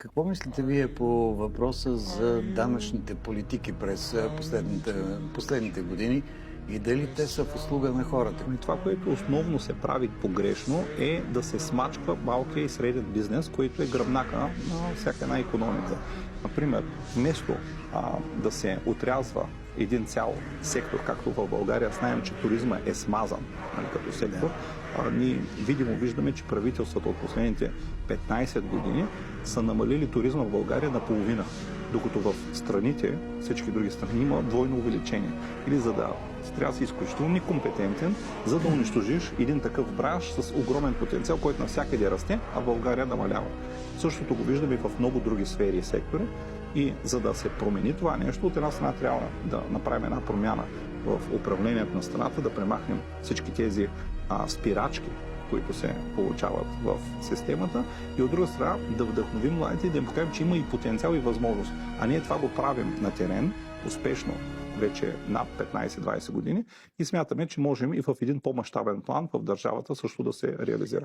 Какво мислите Вие по въпроса за данъчните политики през последните години и дали те са в услуга на хората? Това, което основно се прави погрешно, е да се смачква малкия и среден бизнес, който е гръбнака на всяка една икономика. Например, вместо да се отрязва един цял сектор, както в България знаем, че туризма е смазан, нали, като сектор, ние видимо виждаме, че правителствата от последните 15 години са намалили туризма в България наполовина, докато в страните, всички други страни, има двойно увеличение. Или за да трябва да си изключително некомпетентен, за да унищожиш един такъв бранш с огромен потенциал, който навсякъде расте, а в България намалява. Същото го виждаме и в много други сфери и сектори. И за да се промени това нещо, от една страна трябва да направим една промяна в управлението на страната, да премахнем всички тези спирачки, които се получават в системата, и от друга страна да вдъхновим младите и да им покажем, че има и потенциал и възможност. А ние това го правим на терен, успешно, вече над 15-20 години, и смятаме, че можем и в един по-мащабен план в държавата също да се реализира.